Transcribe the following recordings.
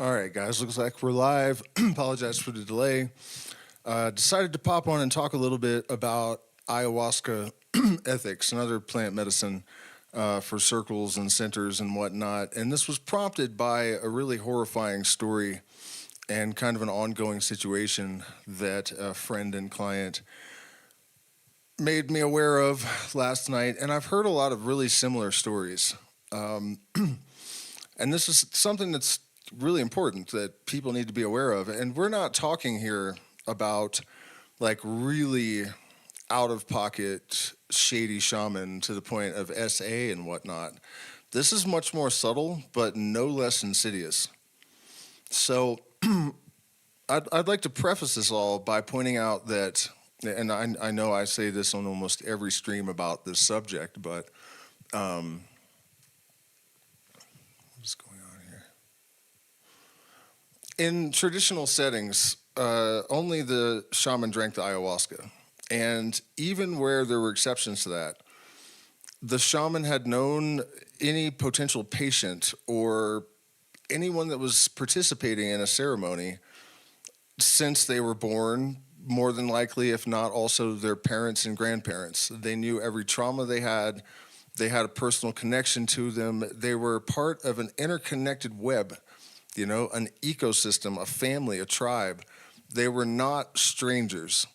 All right, guys, looks like we're live. Apologize for the delay. Decided to pop on and talk a little bit about ayahuasca ethics and other plant medicine for circles and centers and whatnot. And this was prompted by a really horrifying story and kind of an ongoing situation that a friend and client made me aware of last night. And I've heard a lot of really similar stories. And this is something that's really important that people need to be aware of. And we're not talking here about like really out of pocket shady shaman to the point of SA and whatnot. This is much more subtle, but no less insidious. So I'd like to preface this all by pointing out that, and I know I say this on almost every stream about this subject, but what's going on here? In traditional settings, only the shaman drank the ayahuasca. And even where there were exceptions to that, the shaman had known any potential patient or anyone that was participating in a ceremony since they were born, more than likely, if not also their parents and grandparents. They knew every trauma they had. They had a personal connection to them. They were part of an interconnected web, you know, an ecosystem, a family, a tribe. They were not strangers.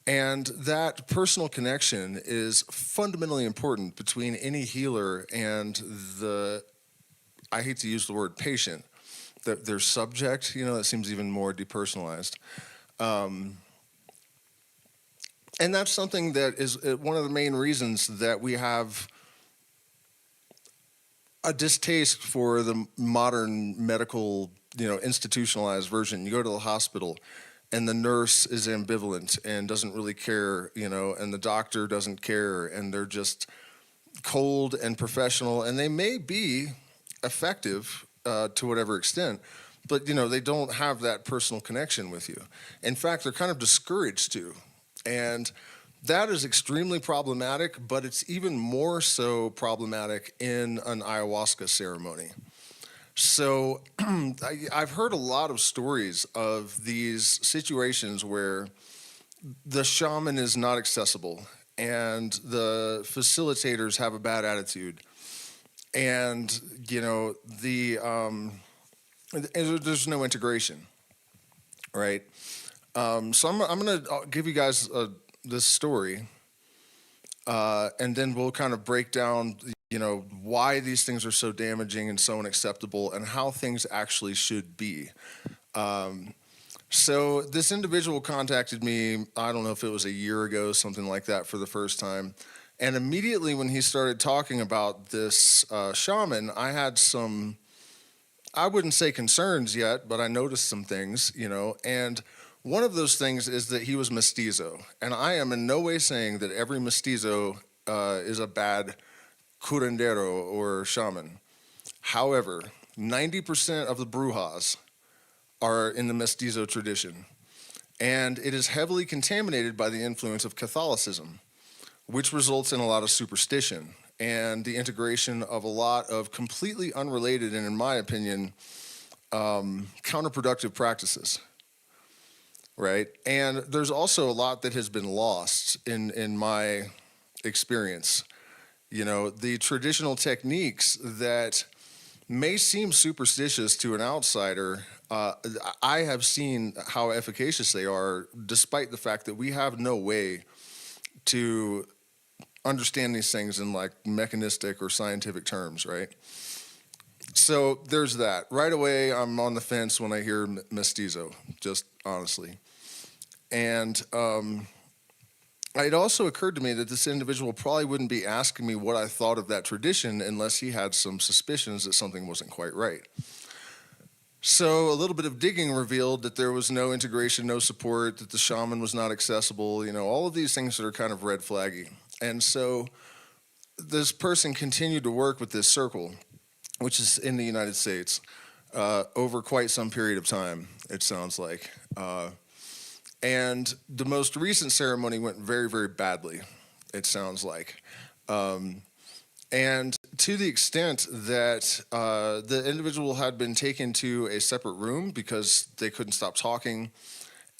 And that personal connection is fundamentally important between any healer and the, I hate to use the word patient, their subject, you know, that seems even more depersonalized. And that's something that is one of the main reasons that we have a distaste for the modern medical, you know, institutionalized version. You go to the hospital and the nurse is ambivalent and doesn't really care, you know, and the doctor doesn't care, and they're just cold and professional, and they may be effective to whatever extent, but, you know, they don't have that personal connection with you. In fact, they're kind of discouraged to, and that is extremely problematic, but it's even more so problematic in an ayahuasca ceremony. So I've heard a lot of stories of these situations where the shaman is not accessible and the facilitators have a bad attitude, and, you know, there's no integration, right? So I'm going to give you guys this story, and then we'll kind of break down, you know, why these things are so damaging and so unacceptable and how things actually should be. So this individual contacted me, I don't know if it was a year ago, something like that, for the first time. And immediately when he started talking about this shaman, I had some, I wouldn't say concerns yet, but I noticed some things, you know, and one of those things is that he was mestizo. And I am in no way saying that every mestizo is a bad curandero or shaman. However, 90% of the brujas are in the mestizo tradition, and it is heavily contaminated by the influence of Catholicism, which results in a lot of superstition and the integration of a lot of completely unrelated and, in my opinion, counterproductive practices, right? And there's also a lot that has been lost in my experience. You know, the traditional techniques that may seem superstitious to an outsider, I have seen how efficacious they are, despite the fact that we have no way to understand these things in like mechanistic or scientific terms, right? So there's that. Right away, I'm on the fence when I hear mestizo, just honestly. And it also occurred to me that this individual probably wouldn't be asking me what I thought of that tradition unless he had some suspicions that something wasn't quite right. So a little bit of digging revealed that there was no integration, no support, that the shaman was not accessible, you know, all of these things that are kind of red flaggy. And so this person continued to work with this circle, which is in the United States, over quite some period of time, it sounds like. And the most recent ceremony went very, very badly, it sounds like. And to the extent that the individual had been taken to a separate room because they couldn't stop talking,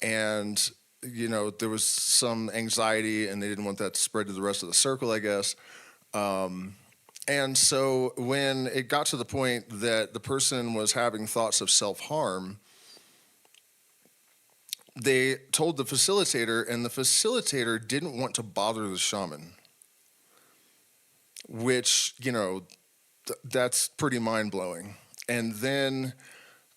and there was some anxiety, and they didn't want that to spread to the rest of the circle, I guess. And so when it got to the point that the person was having thoughts of self-harm, they told the facilitator, and the facilitator didn't want to bother the shaman, which, that's pretty mind-blowing. And then,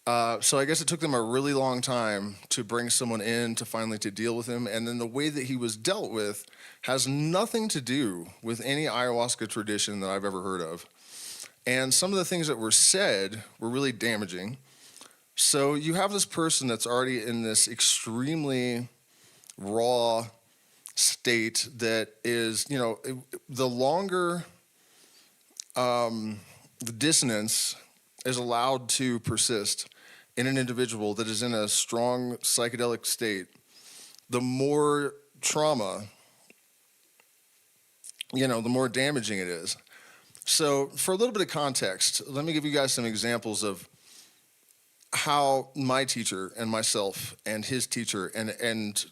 so I guess it took them a really long time to bring someone in to finally to deal with him. And then the way that he was dealt with has nothing to do with any ayahuasca tradition that I've ever heard of. And some of the things that were said were really damaging. So you have this person that's already in this extremely raw state that is, the longer the dissonance is allowed to persist in an individual that is in a strong psychedelic state, the more trauma, the more damaging it is. So for a little bit of context, let me give you guys some examples of how my teacher and myself and his teacher and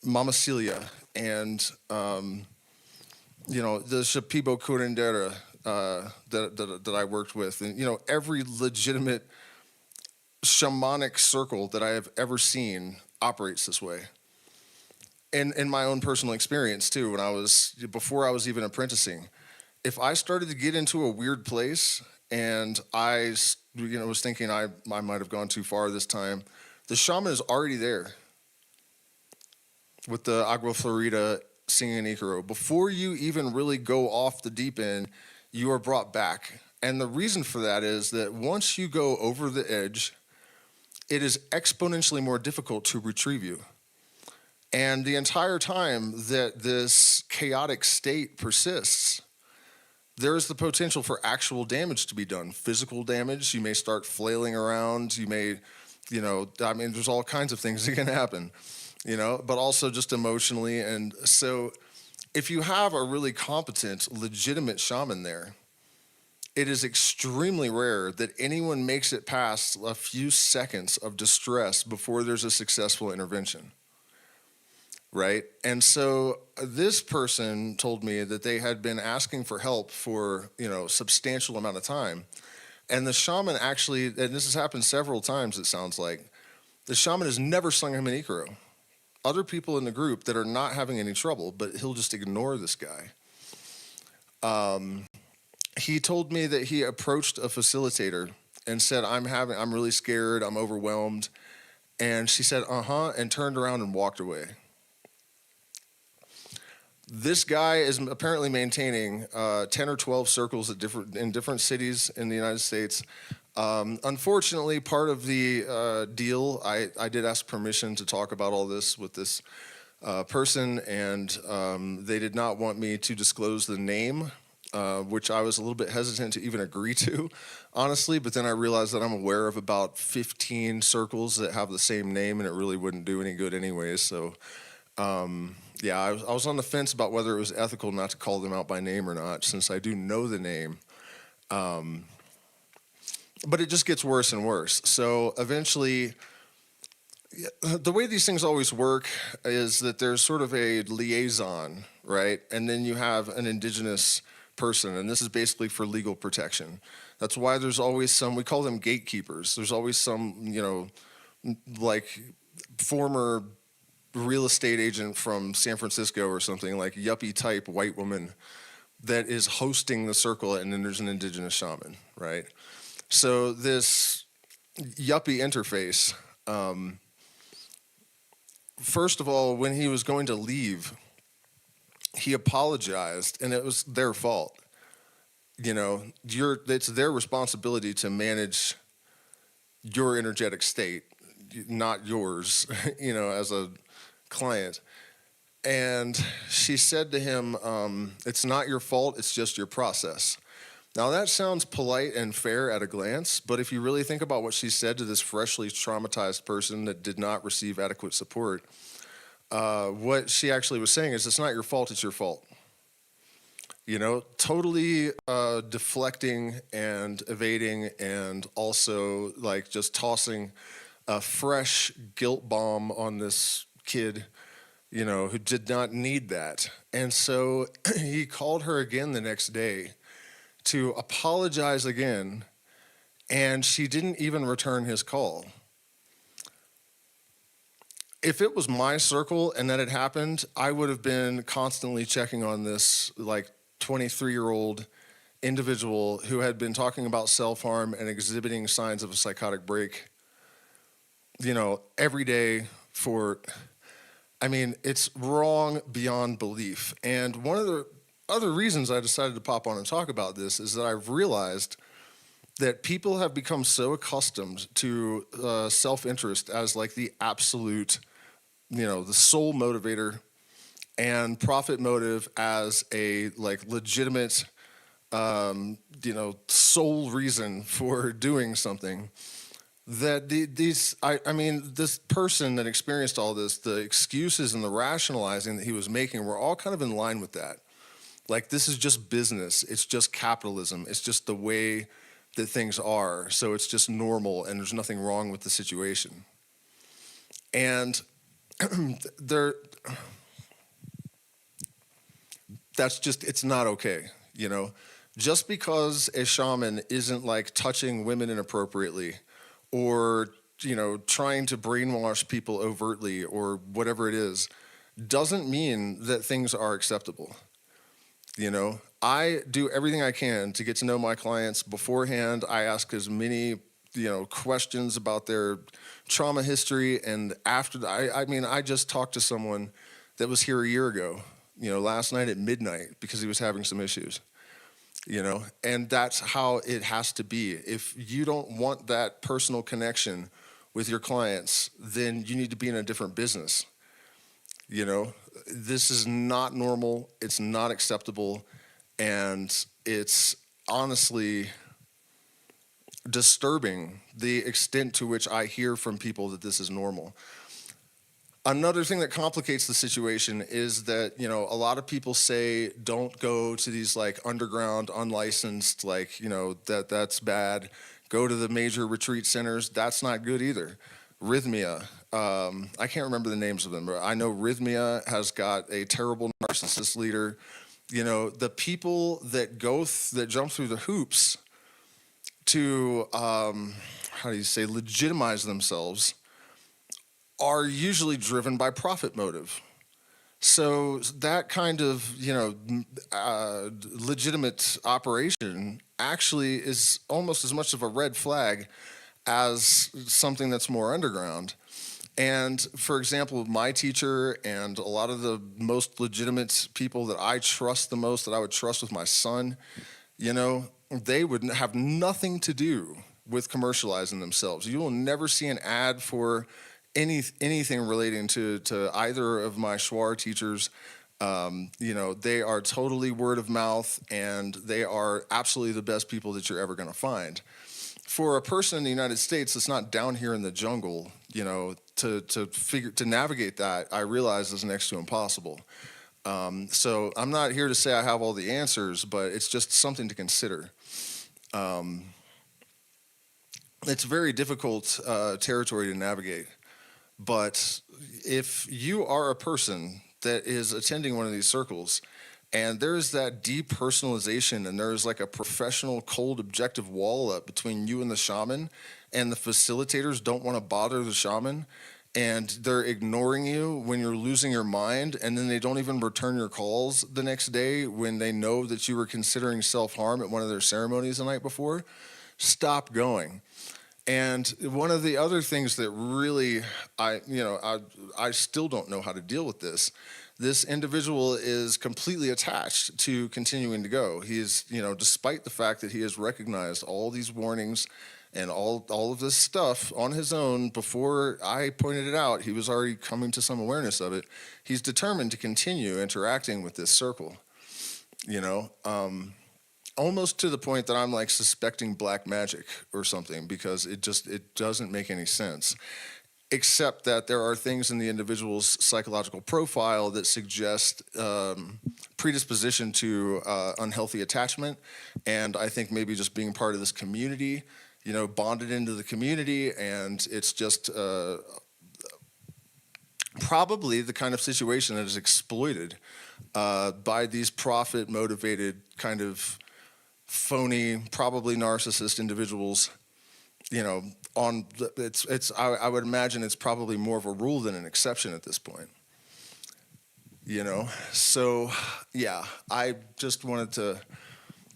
Mama Celia and the Shipibo Curandera that I worked with, and every legitimate shamanic circle that I have ever seen operates this way. And in my own personal experience too, before I was even apprenticing, if I started to get into a weird place and I was thinking I might have gone too far this time, the shaman is already there with the Agua Florida singing an Icaro. Before you even really go off the deep end, you are brought back. And the reason for that is that once you go over the edge, it is exponentially more difficult to retrieve you. And the entire time that this chaotic state persists, there is the potential for actual damage to be done. Physical damage, you may start flailing around, you may, there's all kinds of things that can happen, but also just emotionally. And so if you have a really competent, legitimate shaman there, it is extremely rare that anyone makes it past a few seconds of distress before there's a successful intervention. Right? And so this person told me that they had been asking for help for, substantial amount of time. And the shaman actually, and this has happened several times, it sounds like, the shaman has never sung him an Icaro. Other people in the group that are not having any trouble, but he'll just ignore this guy. He told me that he approached a facilitator and said, I'm really scared, I'm overwhelmed. And she said, and turned around and walked away. This guy is apparently maintaining 10 or 12 circles in different cities in the United States. Unfortunately, part of the deal, I did ask permission to talk about all this with this person, and they did not want me to disclose the name, which I was a little bit hesitant to even agree to, honestly. But then I realized that I'm aware of about 15 circles that have the same name, and it really wouldn't do any good anyways. So yeah, I was on the fence about whether it was ethical not to call them out by name or not, since I do know the name. But it just gets worse and worse. So eventually, the way these things always work is that there's sort of a liaison, right? And then you have an indigenous person, and this is basically for legal protection. That's why there's always we call them gatekeepers. There's always some, like former real estate agent from San Francisco or something, like yuppie type white woman that is hosting the circle, and then there's an indigenous shaman, right? So this yuppie interface, first of all, when he was going to leave, he apologized, and it was their fault. It's their responsibility to manage your energetic state, not yours, as a client. And she said to him, it's not your fault, it's just your process. Now that sounds polite and fair at a glance, but if you really think about what she said to this freshly traumatized person that did not receive adequate support, what she actually was saying is, it's not your fault, it's your fault. totally deflecting and evading, and also like just tossing a fresh guilt bomb on this kid, who did not need that. And so he called her again the next day to apologize again, and she didn't even return his call. If it was my circle and that had happened, I would have been constantly checking on this like 23-year-old individual who had been talking about self-harm and exhibiting signs of a psychotic break, every day for, I mean, it's wrong beyond belief. And one of the other reasons I decided to pop on and talk about this is that I've realized that people have become so accustomed to self-interest as like the absolute, the sole motivator, and profit motive as a like legitimate, sole reason for doing something. That I mean, this person that experienced all this, the excuses and the rationalizing that he was making were all kind of in line with that. Like, this is just business. It's just capitalism. It's just the way that things are. So it's just normal, and there's nothing wrong with the situation. And that's just, it's not okay, Just because a shaman isn't like touching women inappropriately, or, trying to brainwash people overtly, or whatever it is, doesn't mean that things are acceptable. I do everything I can to get to know my clients beforehand. I ask as many, questions about their trauma history. And after, I mean, I just talked to someone that was here a year ago, last night at midnight, because he was having some issues, and that's how it has to be. If you don't want that personal connection with your clients, then you need to be in a different business. This is not normal. It's not acceptable. And it's honestly disturbing the extent to which I hear from people that this is normal. Another thing that complicates the situation is that, a lot of people say don't go to these like underground, unlicensed, like, that's bad. Go to the major retreat centers. That's not good either. Rhythmia, I can't remember the names of them, but I know Rhythmia has got a terrible narcissist leader. The people that that jump through the hoops to, legitimize themselves are usually driven by profit motive. So that kind of, legitimate operation actually is almost as much of a red flag as something that's more underground. And for example, my teacher and a lot of the most legitimate people that I trust the most, that I would trust with my son, they would have nothing to do with commercializing themselves. You will never see an ad for anything relating to either of my Schwar teachers. They are totally word of mouth, and they are absolutely the best people that you're ever going to find. For a person in the United States that's not down here in the jungle, to navigate that, I realize is next to impossible. So I'm not here to say I have all the answers, but it's just something to consider. It's very difficult territory to navigate. But if you are a person that is attending one of these circles, and there's that depersonalization, and there's like a professional, cold, objective wall up between you and the shaman, and the facilitators don't want to bother the shaman, and they're ignoring you when you're losing your mind, and then they don't even return your calls the next day when they know that you were considering self-harm at one of their ceremonies the night before, stop going. And one of the other things that really, I still don't know how to deal with this. This individual is completely attached to continuing to go. He is, despite the fact that he has recognized all these warnings and all of this stuff on his own before I pointed it out, he was already coming to some awareness of it. He's determined to continue interacting with this circle, almost to the point that I'm like suspecting black magic or something, because it doesn't make any sense. except that there are things in the individual's psychological profile that suggest predisposition to unhealthy attachment. And I think maybe just being part of this community, bonded into the community, and it's just probably the kind of situation that is exploited by these profit-motivated kind of phony, probably narcissist individuals. I would imagine it's probably more of a rule than an exception at this point. So yeah, I just wanted to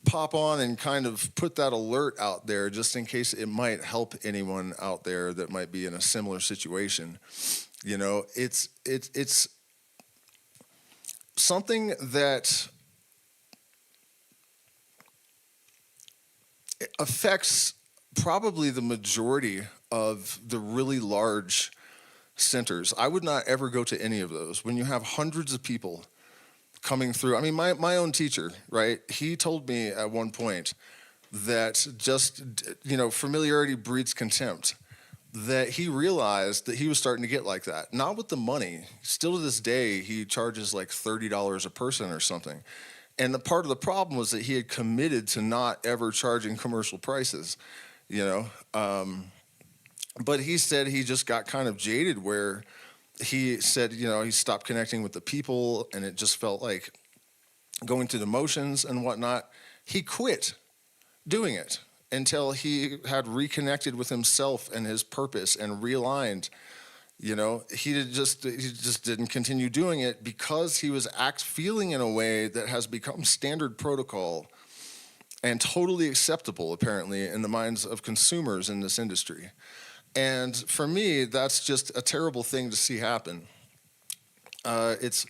pop on and kind of put that alert out there just in case it might help anyone out there that might be in a similar situation. It's something that affects probably the majority of the really large centers. I would not ever go to any of those. When you have hundreds of people coming through, I mean, my own teacher, right? He told me at one point that just, familiarity breeds contempt. That he realized that he was starting to get like that. Not with the money. Still to this day, he charges like $30 a person or something. And the part of the problem was that he had committed to not ever charging commercial prices, But he said he just got kind of jaded where he said, he stopped connecting with the people and it just felt like going through the motions and whatnot. He quit doing it until he had reconnected with himself and his purpose and realigned. He just didn't continue doing it because he was feeling in a way that has become standard protocol and totally acceptable, apparently, in the minds of consumers in this industry. And for me, that's just a terrible thing to see happen. It's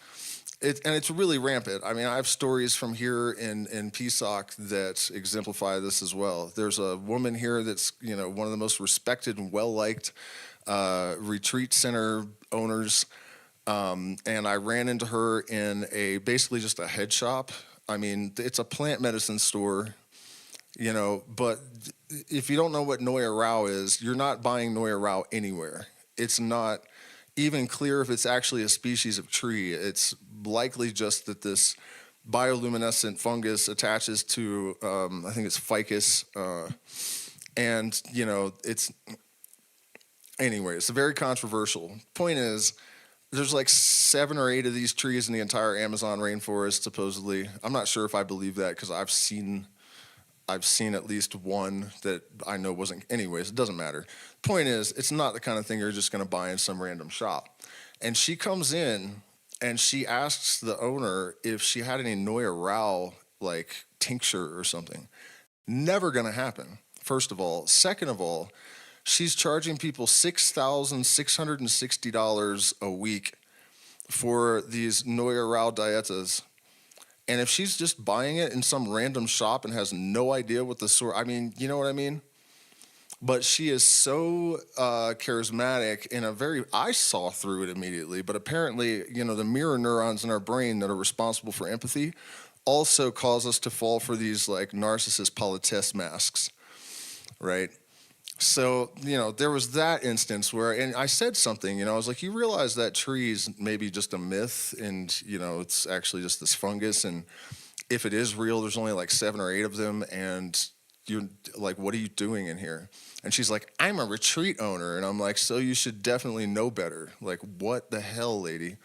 really rampant. I mean, I have stories from here in PSOC that exemplify this as well. There's a woman here that's, one of the most respected and well-liked retreat center owners. And I ran into her in basically just a head shop. I mean, it's a plant medicine store, but if you don't know what Noya Rao is, you're not buying Noya Rao anywhere. It's not even clear if it's actually a species of tree. It's likely just that this bioluminescent fungus attaches to, I think it's ficus, and it's very controversial. Point is, there's like 7 or 8 of these trees in the entire Amazon rainforest, supposedly. I'm not sure if I believe that because I've seen at least one that I know wasn't. Anyways, it doesn't matter. Point is, it's not the kind of thing you're just going to buy in some random shop. And she comes in and she asks the owner if she had any Noya Rao like tincture or something. Never going to happen, first of all. Second of all, she's charging people $6,660 a week for these Noya Rao dietas. And if she's just buying it in some random shop and has no idea what the source, I mean, you know what I mean? But she is so charismatic I saw through it immediately, but apparently, the mirror neurons in our brain that are responsible for empathy also cause us to fall for these like narcissist politesse masks, right? So, there was that instance where, and I said something, I was like, you realize that tree's maybe just a myth and, it's actually just this fungus. And if it is real, there's only like 7 or 8 of them. And you're like, what are you doing in here? And she's like, I'm a retreat owner. And I'm like, so you should definitely know better. Like, what the hell, lady?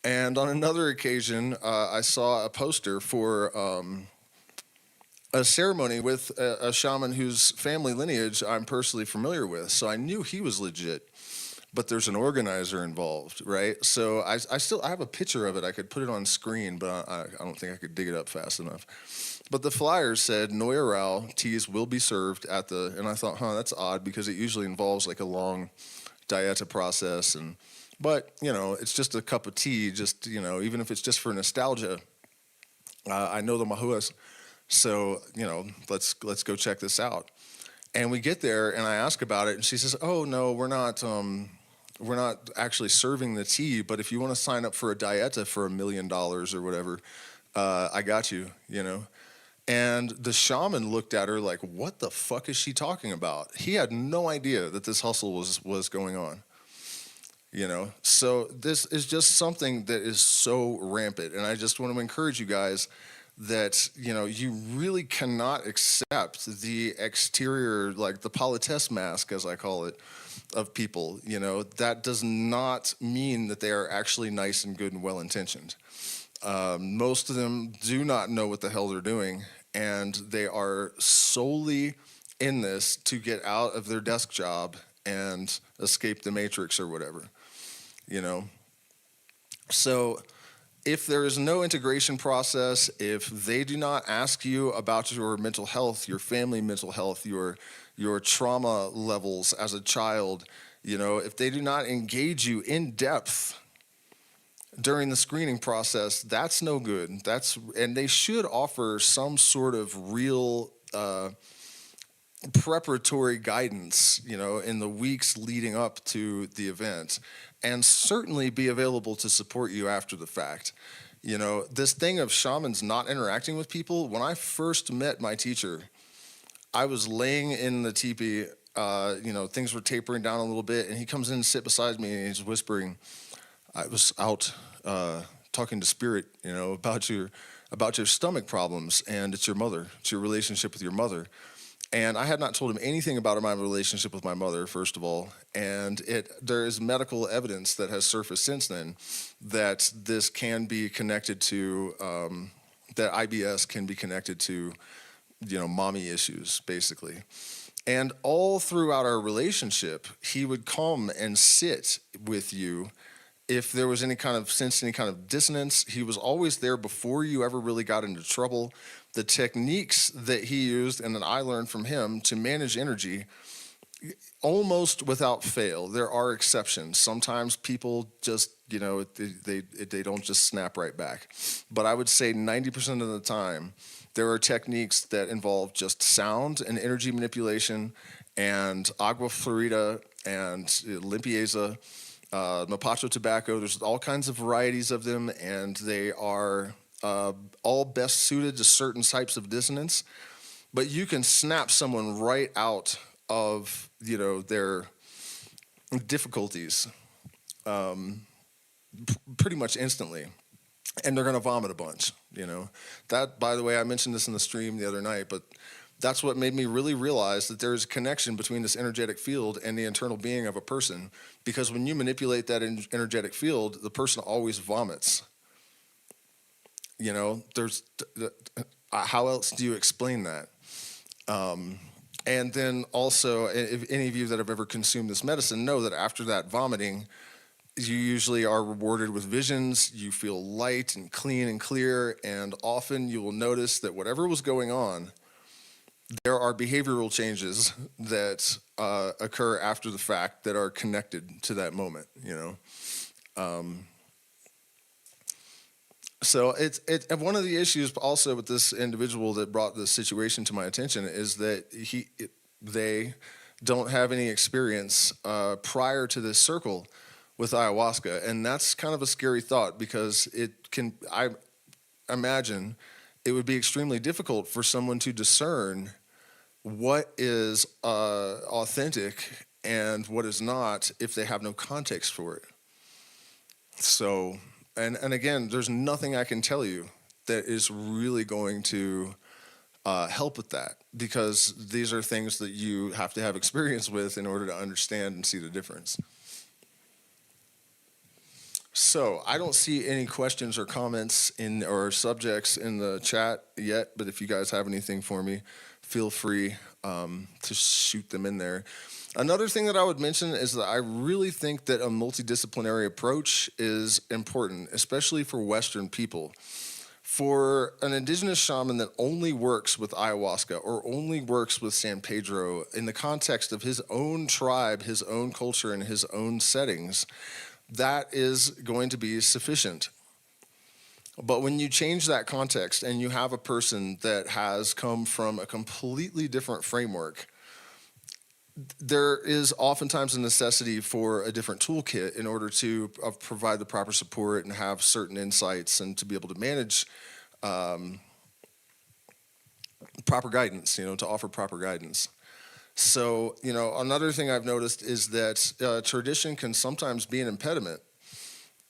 And on another occasion, I saw a poster for a ceremony with a shaman whose family lineage I'm personally familiar with. So I knew he was legit, but there's an organizer involved, right? So I have a picture of it. I could put it on screen, but I don't think I could dig it up fast enough. But the flyer said Noya Rao teas will be served and I thought, that's odd because it usually involves like a long dieta process. But it's just a cup of tea, just, even if it's just for nostalgia. I know the Mahuas. So, let's go check this out. And we get there and I ask about it and she says, oh no, we're not actually serving the tea, but if you want to sign up for a dieta for $1 million or whatever, I got you, And the shaman looked at her like, what the fuck is she talking about? He had no idea that this hustle was going on. So this is just something that is so rampant, and I just want to encourage you guys that you really cannot accept the exterior, like the politesse mask, as I call it, of people. That does not mean that they are actually nice and good and well intentioned. Most of them do not know what the hell they're doing, and they are solely in this to get out of their desk job and escape the matrix or whatever. you know. So if there is no integration process, if they do not ask you about your mental health, your family mental health, your trauma levels as a child, if they do not engage you in depth during the screening process, that's no good. And they should offer some sort of real preparatory guidance, in the weeks leading up to the event, and certainly be available to support you after the fact. This thing of shamans not interacting with people, when I first met my teacher, I was laying in the teepee, things were tapering down a little bit, and he comes in and sit beside me, and he's whispering, I was out talking to spirit, about your stomach problems, and it's your relationship with your mother. And I had not told him anything about my relationship with my mother, first of all. And there is medical evidence that has surfaced since then that this can be connected to, that IBS can be connected to, mommy issues, basically. And all throughout our relationship, he would come and sit with you. If there was any kind of dissonance, he was always there before you ever really got into trouble. The techniques that he used and that I learned from him to manage energy, almost without fail. There are exceptions. Sometimes people just, they don't just snap right back. But I would say 90% of the time, there are techniques that involve just sound and energy manipulation and agua florida and limpieza, mapacho tobacco. There's all kinds of varieties of them, and they are all best suited to certain types of dissonance. But you can snap someone right out of their difficulties pretty much instantly, and they're going to vomit a bunch. That, by the way, I mentioned this in the stream the other night, but that's what made me really realize that there's a connection between this energetic field and the internal being of a person, because when you manipulate that energetic field, the person always vomits. There's how else do you explain that? And then also, if any of you that have ever consumed this medicine know that after that vomiting, you usually are rewarded with visions. You feel light and clean and clear, and often you will notice that whatever was going on, there are behavioral changes that occur after the fact that are connected to that moment. So and one of the issues also with this individual that brought this situation to my attention is that they don't have any experience prior to this circle with ayahuasca, and that's kind of a scary thought, because I imagine it would be extremely difficult for someone to discern what is authentic and what is not if they have no context for it. So, and again, there's nothing I can tell you that is really going to help with that, because these are things that you have to have experience with in order to understand and see the difference. So I don't see any questions or comments or subjects in the chat yet, but if you guys have anything for me, feel free to shoot them in there. Another thing that I would mention is that I really think that a multidisciplinary approach is important, especially for Western people. For an indigenous shaman that only works with ayahuasca or only works with San Pedro in the context of his own tribe, his own culture, and his own settings, that is going to be sufficient. But when you change that context and you have a person that has come from a completely different framework, there is oftentimes a necessity for a different toolkit in order to provide the proper support and have certain insights and to be able to manage proper guidance, to offer proper guidance. So, another thing I've noticed is that tradition can sometimes be an impediment.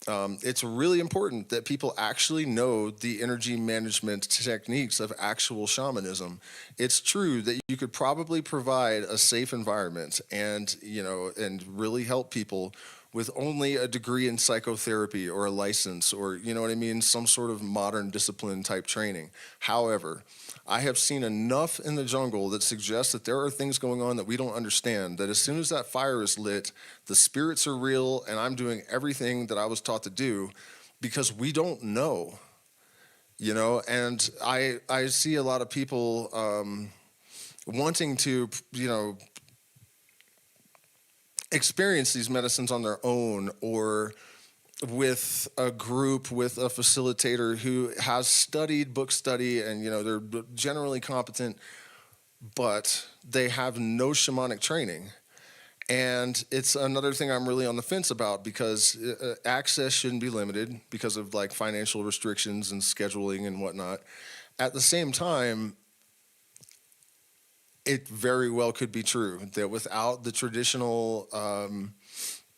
It's really important that people actually know the energy management techniques of actual shamanism. It's true that you could probably provide a safe environment and really help people with only a degree in psychotherapy or a license or, what I mean, some sort of modern discipline type training. However, I have seen enough in the jungle that suggests that there are things going on that we don't understand, that as soon as that fire is lit, the spirits are real, and I'm doing everything that I was taught to do because we don't know, and I see a lot of people wanting to, experience these medicines on their own or with a group, with a facilitator who has studied book study and, they're generally competent, but they have no shamanic training. And it's another thing I'm really on the fence about because access shouldn't be limited because of like financial restrictions and scheduling and whatnot. At the same time, it very well could be true that without the traditional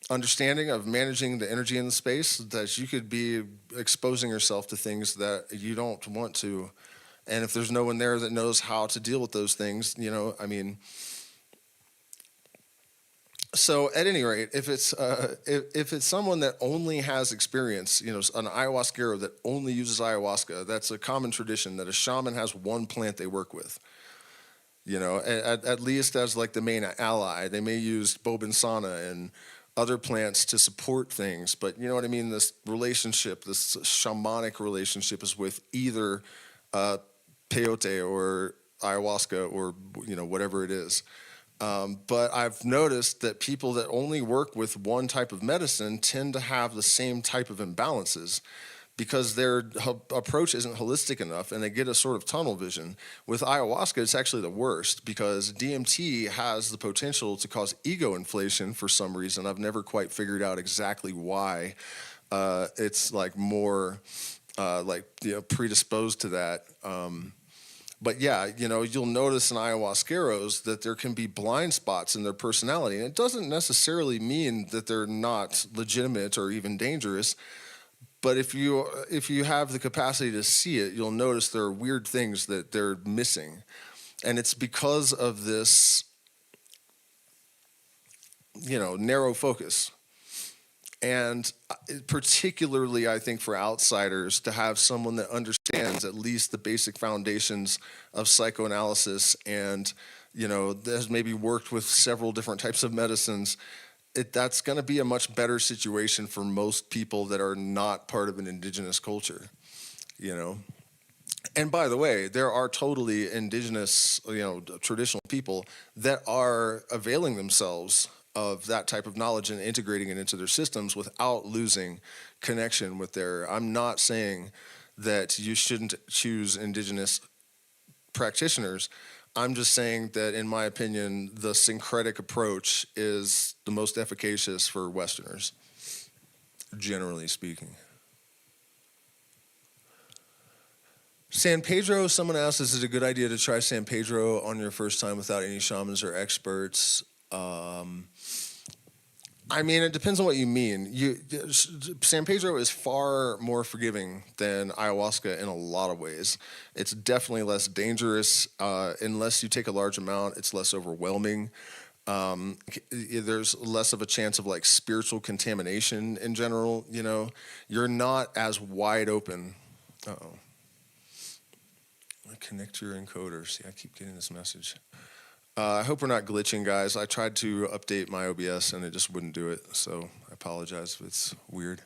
understanding of managing the energy in the space, that you could be exposing yourself to things that you don't want to. And if there's no one there that knows how to deal with those things, so at any rate, if it's someone that only has experience, an ayahuasquero that only uses ayahuasca, that's a common tradition that a shaman has one plant they work with. At least as like the main ally. They may use bobinsana and other plants to support things, but you know what I mean? This relationship, this shamanic relationship is with either peyote or ayahuasca or, whatever it is. But I've noticed that people that only work with one type of medicine tend to have the same type of imbalances because their approach isn't holistic enough and they get a sort of tunnel vision. With ayahuasca, it's actually the worst because DMT has the potential to cause ego inflation for some reason. I've never quite figured out exactly why. It's like more predisposed to that. But yeah, you'll notice in ayahuasqueros that there can be blind spots in their personality. And it doesn't necessarily mean that they're not legitimate or even dangerous. But if you have the capacity to see it, you'll notice there are weird things that they're missing. And it's because of this, narrow focus. And particularly, I think, for outsiders, to have someone that understands at least the basic foundations of psychoanalysis and, that has maybe worked with several different types of medicines, that's going to be a much better situation for most people that are not part of an indigenous culture, And by the way, there are totally indigenous, traditional people that are availing themselves of that type of knowledge and integrating it into their systems without losing connection with their. I'm not saying that you shouldn't choose indigenous practitioners. I'm just saying that, in my opinion, the syncretic approach is the most efficacious for Westerners, generally speaking. San Pedro, someone asked, is it a good idea to try San Pedro on your first time without any shamans or experts? It depends on what you mean. San Pedro is far more forgiving than ayahuasca in a lot of ways. It's definitely less dangerous. Unless you take a large amount, it's less overwhelming. There's less of a chance of like spiritual contamination in general. You're not as wide open. Uh-oh. Connect your encoder. See, I keep getting this message. I hope we're not glitching, guys. I tried to update my OBS and it just wouldn't do it, so I apologize if it's weird.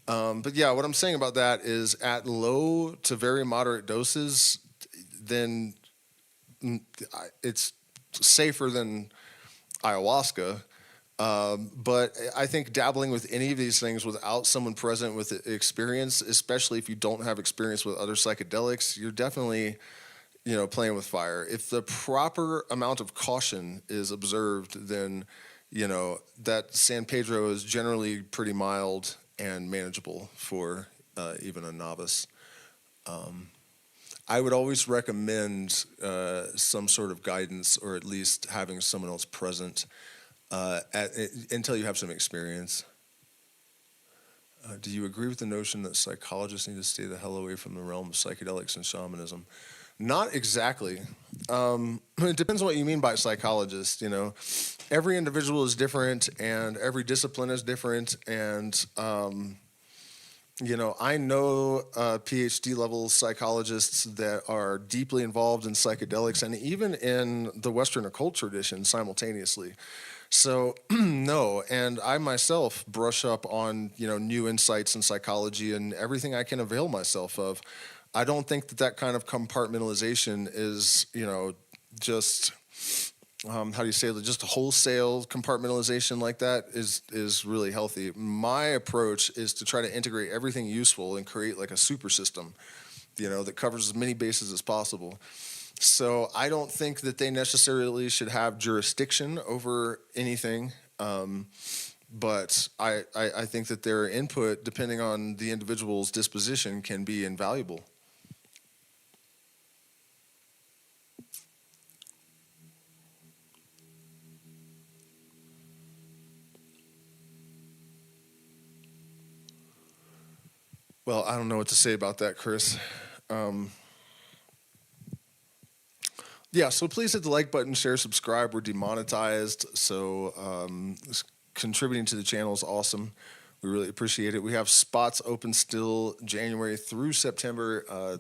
But yeah, what I'm saying about that is at low to very moderate doses, then it's safer than ayahuasca. But I think dabbling with any of these things without someone present with experience, especially if you don't have experience with other psychedelics, you're definitely playing with fire. If the proper amount of caution is observed, then, that San Pedro is generally pretty mild and manageable for even a novice. I would always recommend some sort of guidance, or at least having someone else present until you have some experience. Do you agree with the notion that psychologists need to stay the hell away from the realm of psychedelics and shamanism? Not exactly. It depends on what you mean by psychologist. Every individual is different, and every discipline is different, and I know PhD level psychologists that are deeply involved in psychedelics and even in the Western occult tradition simultaneously. So no, and I myself brush up on new insights in psychology and everything I can avail myself of. I don't think that kind of compartmentalization is just how do you say it? Just wholesale compartmentalization like that is really healthy. My approach is to try to integrate everything useful and create like a super system, that covers as many bases as possible. So I don't think that they necessarily should have jurisdiction over anything. But I think that their input, depending on the individual's disposition, can be invaluable. Well, I don't know what to say about that, Chris. Um, yeah, so please hit the like button, share, subscribe. We're demonetized, so contributing to the channel is awesome. We really appreciate it. We have spots open still January through September. I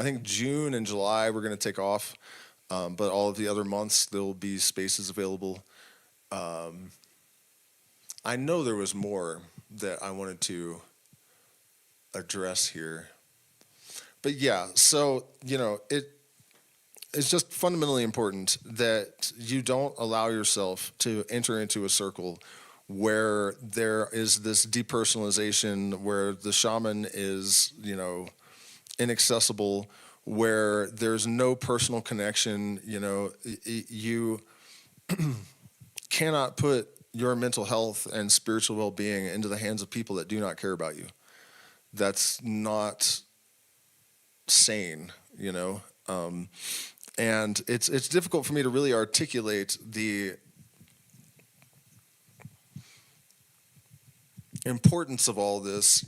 think June and July we're going to take off, but all of the other months there will be spaces available. I know there was more that I wanted to address here, but yeah. So it's just fundamentally important that you don't allow yourself to enter into a circle where there is this depersonalization, where the shaman is, inaccessible, where there's no personal connection. You cannot put your mental health and spiritual well-being into the hands of people that do not care about you. That's not sane, and it's difficult for me to really articulate the importance of all this,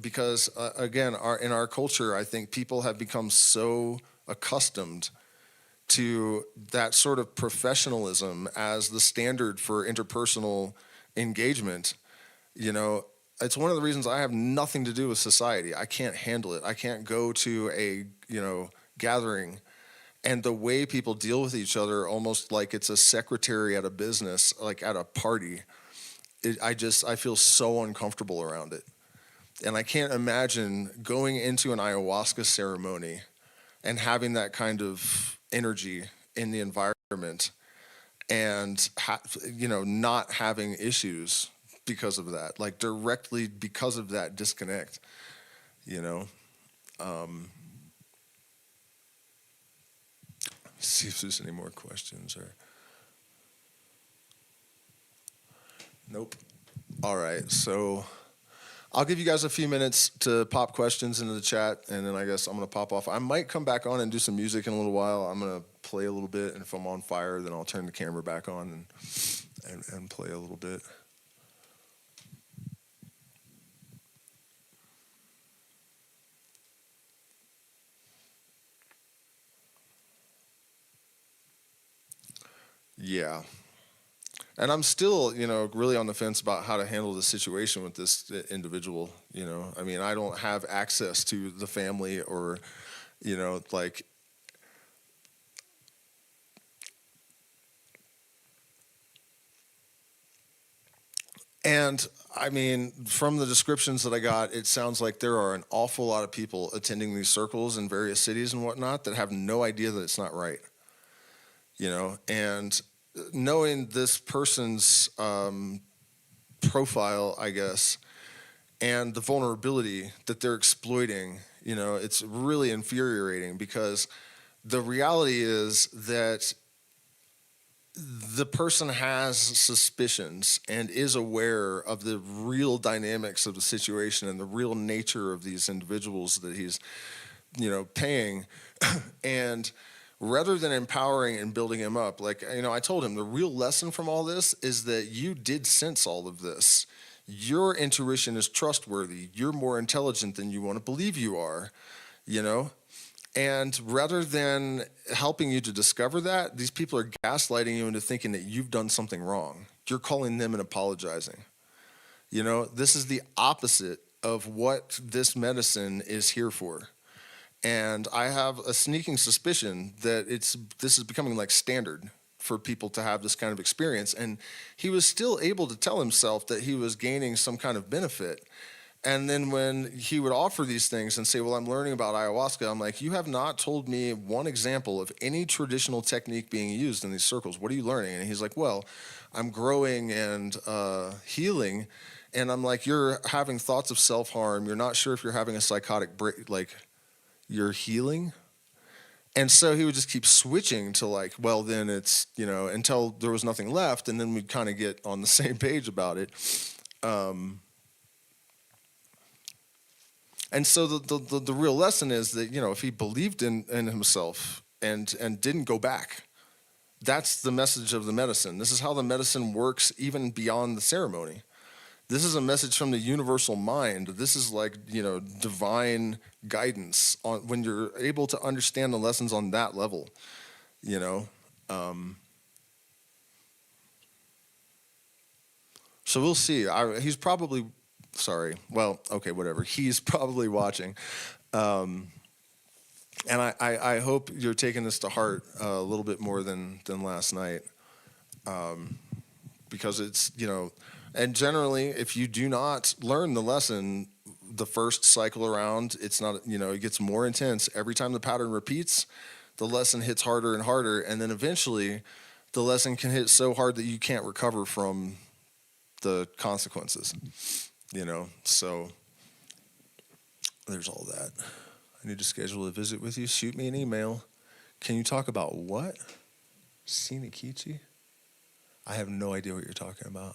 because again, in our culture, I think people have become so accustomed to that sort of professionalism as the standard for interpersonal engagement. It's one of the reasons I have nothing to do with society. I can't handle it. I can't go to a gathering, and the way people deal with each other, almost like it's a secretary at a business, like at a party, I feel so uncomfortable around it. And I can't imagine going into an ayahuasca ceremony and having that kind of energy in the environment, and not having issues because of that, like directly because of that disconnect. you know See if there's any more questions, or nope. All right, so I'll give you guys a few minutes to pop questions into the chat, and then I guess I'm gonna pop off. I might come back on and do some music in a little while. I'm gonna play a little bit, and if I'm on fire, then I'll turn the camera back on and play a little bit. Yeah. And I'm still, really on the fence about how to handle the situation with this individual. I mean, I don't have access to the family, or, like, and I mean, from the descriptions that I got, it sounds like there are an awful lot of people attending these circles in various cities and whatnot that have no idea that it's not right. And knowing this person's profile, I guess, and the vulnerability that they're exploiting, it's really infuriating, because the reality is that the person has suspicions and is aware of the real dynamics of the situation and the real nature of these individuals that he's paying. And rather than empowering and building him up, like, I told him the real lesson from all this is that you did sense all of this. Your intuition is trustworthy. You're more intelligent than you want to believe you are, you know? And rather than helping you to discover that, these people are gaslighting you into thinking that you've done something wrong. You're calling them and apologizing. This is the opposite of what this medicine is here for. And I have a sneaking suspicion that this is becoming like standard for people to have this kind of experience. And he was still able to tell himself that he was gaining some kind of benefit. And then when he would offer these things and say, well, I'm learning about ayahuasca, I'm like, you have not told me one example of any traditional technique being used in these circles. What are you learning? And he's like, well, I'm growing and healing. And I'm like, you're having thoughts of self-harm. You're not sure if you're having a psychotic break, like you're healing. And so he would just keep switching to like, well, then it's, until there was nothing left. And then we'd kind of get on the same page about it. And so the real lesson is that, if he believed in himself and didn't go back, that's the message of the medicine. This is how the medicine works even beyond the ceremony. This is a message from the universal mind. This is like, divine guidance on when you're able to understand the lessons on that level, So we'll see. He's probably, sorry. Well, okay, whatever. He's probably watching. And I hope you're taking this to heart a little bit more than last night. Because it's, and generally, if you do not learn the lesson the first cycle around, it's not, it gets more intense. Every time the pattern repeats, the lesson hits harder and harder. And then eventually, the lesson can hit so hard that you can't recover from the consequences, So there's all that. I need to schedule a visit with you. Shoot me an email. Can you talk about what? Sinikichi? I have no idea what you're talking about.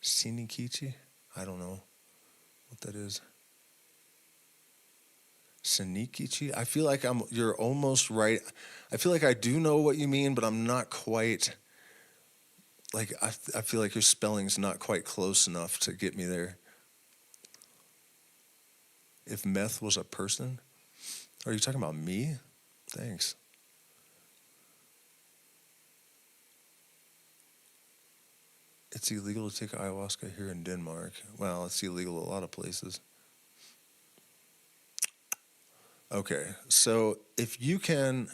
Sinikichi? I don't know what that is. Sinikichi? I feel like you're almost right. I feel like I do know what you mean, but I'm not quite, like, I feel like your spelling's not quite close enough to get me there. If meth was a person? Are you talking about me? Thanks. It's illegal to take ayahuasca here in Denmark. Well, it's illegal a lot of places. Okay, so if you can...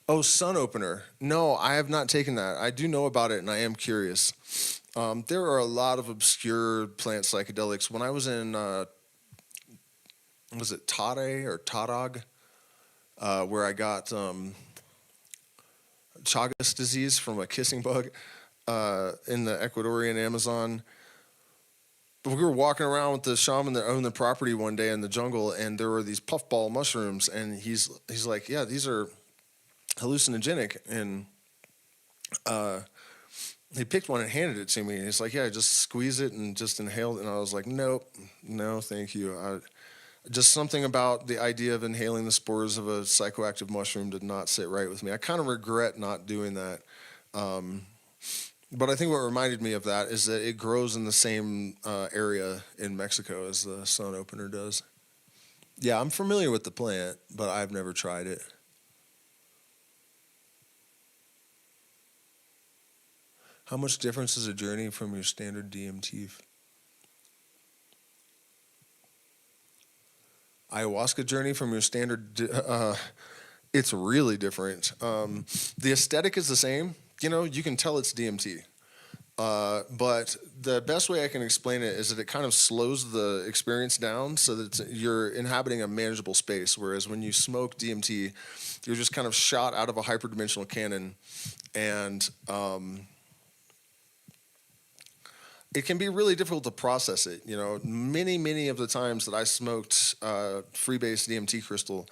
Oh, Sun Opener. No, I have not taken that. I do know about it, and I am curious. There are a lot of obscure plant psychedelics. When I was in, was it Tare or Tarag, where I got Chagas disease from a kissing bug in the Ecuadorian Amazon. But we were walking around with the shaman that owned the property one day in the jungle, and there were these puffball mushrooms, and he's like, yeah, these are hallucinogenic, and he picked one and handed it to me, and he's like, yeah, just squeeze it and just inhale it. And I was like, nope, no, thank you. Just something about the idea of inhaling the spores of a psychoactive mushroom did not sit right with me. I kind of regret not doing that. But I think what reminded me of that is that it grows in the same area in Mexico as the Sun Opener does. Yeah, I'm familiar with the plant, but I've never tried it. How much difference is a journey from your standard DMT? Ayahuasca journey from your standard, it's really different. The aesthetic is the same. You can tell it's DMT. But the best way I can explain it is that it kind of slows the experience down so that you're inhabiting a manageable space, whereas when you smoke DMT, you're just kind of shot out of a hyperdimensional cannon, and it can be really difficult to process it. Many of the times that I smoked freebase DMT crystal,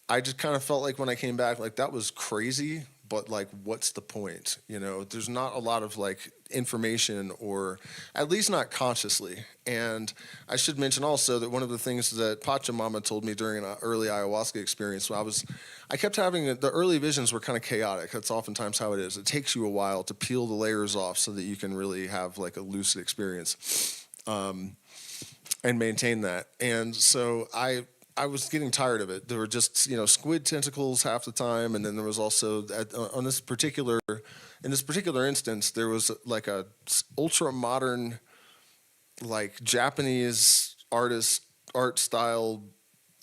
I just kind of felt like when I came back, like that was crazy, but like, what's the point? You know, there's not a lot of like information, or at least not consciously. And I should mention also that one of the things that Pachamama told me during an early ayahuasca experience, I kept having the early visions were kind of chaotic. That's oftentimes how it is. It takes you a while to peel the layers off so that you can really have like a lucid experience. And maintain that. And so I was getting tired of it. There were just, you know, squid tentacles half the time, and then there was also in this particular instance, there was like a ultra modern, like Japanese art style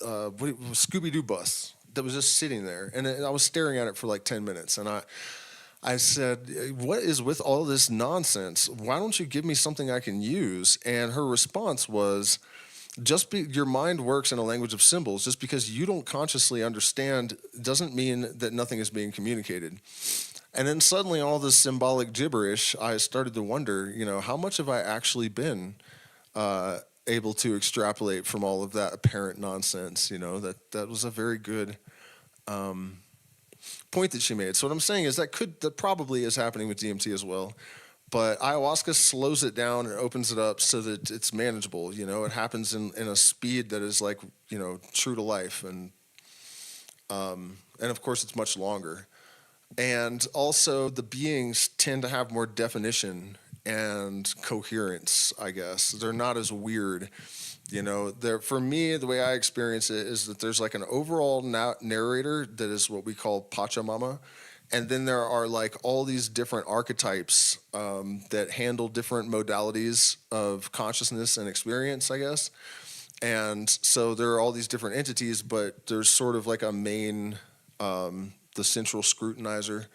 Scooby Doo bus that was just sitting there, and I was staring at it for like 10 minutes, and I said, "What is with all this nonsense? Why don't you give me something I can use?" And her response was, your mind works in a language of symbols. Just because you don't consciously understand doesn't mean that nothing is being communicated. And then suddenly all this symbolic gibberish, I started to wonder, you know, how much have I actually been able to extrapolate from all of that apparent nonsense? You know, that was a very good point that she made. So what I'm saying is that probably is happening with DMT as well. But ayahuasca slows it down and opens it up so that it's manageable. You know, it happens in a speed that is like, you know, true to life. And of course it's much longer. And also the beings tend to have more definition and coherence, I guess. They're not as weird. You know, for me, the way I experience it is that there's like an overall narrator that is what we call Pachamama. And then there are like all these different archetypes that handle different modalities of consciousness and experience, I guess. And so there are all these different entities, but there's sort of like a main, the central scrutinizer.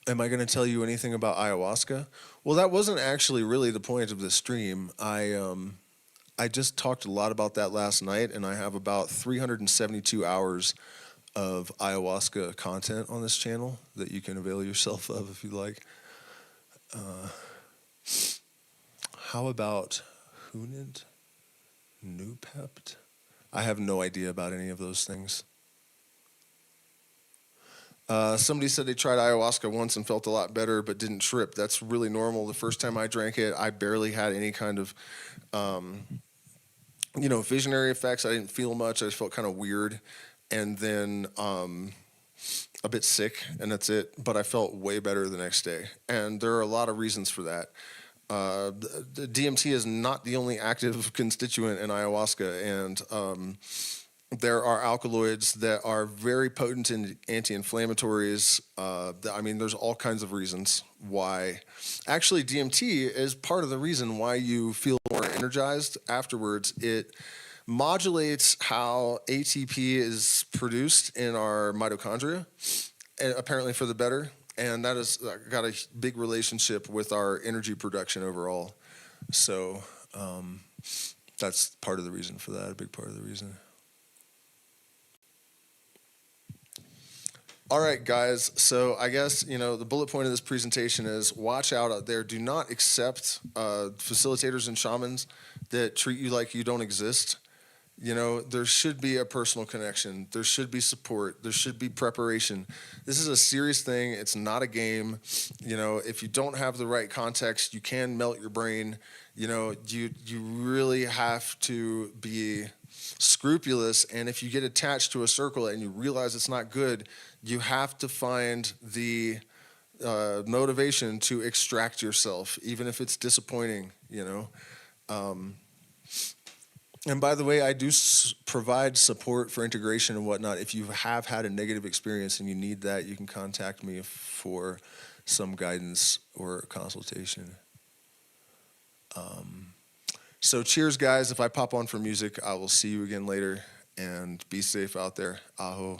Am I going to tell you anything about ayahuasca? Well, that wasn't actually really the point of this stream. I just talked a lot about that last night, and I have about 372 hours of ayahuasca content on this channel that you can avail yourself of if you like. How about Hunid? Nupept? I have no idea about any of those things. Somebody said they tried ayahuasca once and felt a lot better but didn't trip. That's really normal. The first time I drank it, I barely had any kind of, you know, visionary effects. I didn't feel much. I just felt kind of weird. And then a bit sick, and that's it. But I felt way better the next day. And there are a lot of reasons for that. The DMT is not the only active constituent in ayahuasca, and there are alkaloids that are very potent in anti-inflammatories. I mean, there's all kinds of reasons why. Actually, DMT is part of the reason why you feel more energized afterwards. It modulates how ATP is produced in our mitochondria, and apparently for the better. And that has got a big relationship with our energy production overall. So that's part of the reason for that, a big part of the reason. All right, guys. So I guess, you know, the bullet point of this presentation is watch out there. Do not accept facilitators and shamans that treat you like you don't exist. You know, there should be a personal connection. There should be support. There should be preparation. This is a serious thing. It's not a game. You know, if you don't have the right context, you can melt your brain. You know, you really have to be scrupulous. And if you get attached to a circle and you realize it's not good, you have to find the motivation to extract yourself, even if it's disappointing, you know. And by the way, I do provide support for integration and whatnot. If you have had a negative experience and you need that, you can contact me for some guidance or consultation. So cheers, guys. If I pop on for music, I will see you again later. And be safe out there. Aho.